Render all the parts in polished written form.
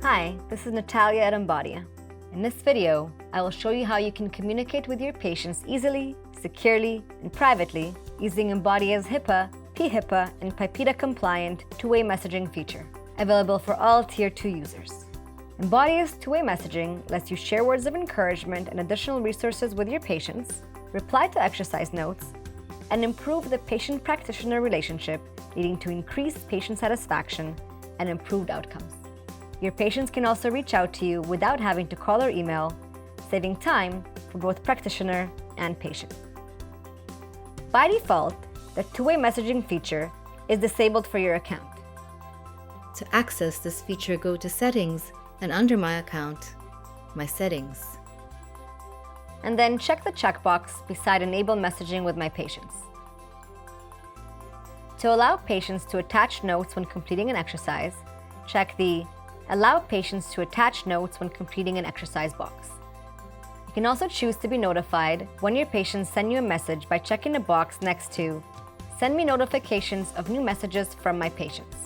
Hi, this is Natalia at Embodia. In this video, I will show you how you can communicate with your patients easily, securely, and privately using Embodia's HIPAA, PHIPA, and PIPEDA-compliant two-way messaging feature, available for all Tier 2 users. Embodia's two-way messaging lets you share words of encouragement and additional resources with your patients, reply to exercise notes, and improve the patient-practitioner relationship, leading to increased patient satisfaction and improved outcomes. Your patients can also reach out to you without having to call or email, saving time for both practitioner and patient. By default, the two-way messaging feature is disabled for your account. To access this feature, go to Settings and under My Account, My Settings. And then check the checkbox beside Enable Messaging with My Patients. To allow patients to attach notes when completing an exercise, check the Allow patients to attach notes when completing an exercise box. You can also choose to be notified when your patients send you a message by checking the box next to Send me notifications of new messages from my patients,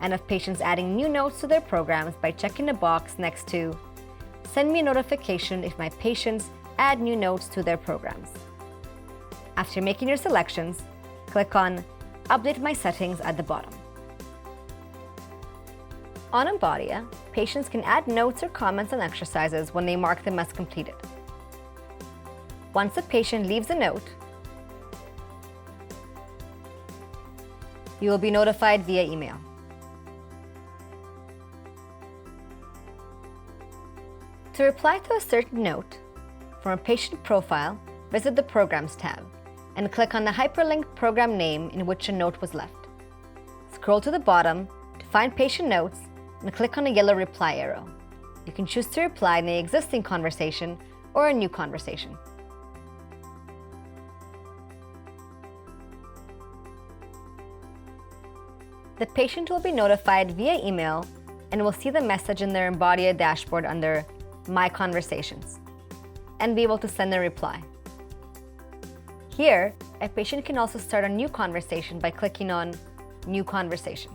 and of patients adding new notes to their programs by checking the box next to Send me a notification if my patients add new notes to their programs. After making your selections, click on Update My Settings at the bottom. On Embodia, patients can add notes or comments on exercises when they mark them as completed. Once a patient leaves a note, you will be notified via email. To reply to a certain note, from a patient profile, visit the Programs tab and click on the hyperlinked program name in which a note was left. Scroll to the bottom to find patient notes and click on the yellow reply arrow. You can choose to reply in the existing conversation or a new conversation. The patient will be notified via email and will see the message in their Embodia dashboard under My Conversations and be able to send a reply. Here, a patient can also start a new conversation by clicking on New Conversation.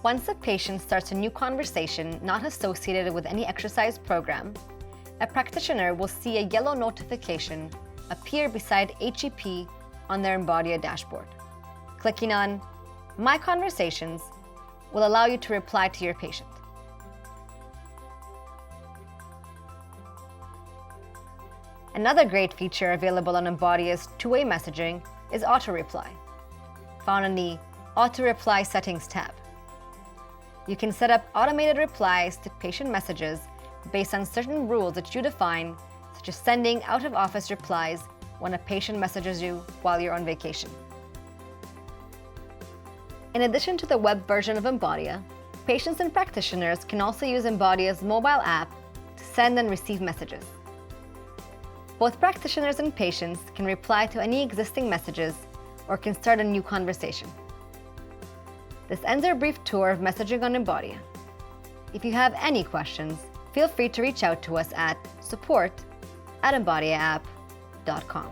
Once a patient starts a new conversation not associated with any exercise program, a practitioner will see a yellow notification appear beside HEP on their Embodia dashboard. Clicking on My Conversations will allow you to reply to your patient. Another great feature available on Embodia's two-way messaging is auto-reply, found in the Auto-Reply Settings tab. You can set up automated replies to patient messages based on certain rules that you define, such as sending out-of-office replies when a patient messages you while you're on vacation. In addition to the web version of Embodia, patients and practitioners can also use Embodia's mobile app to send and receive messages. Both practitioners and patients can reply to any existing messages or can start a new conversation. This ends our brief tour of messaging on Embodia. If you have any questions, feel free to reach out to us at support@embodiaapp.com.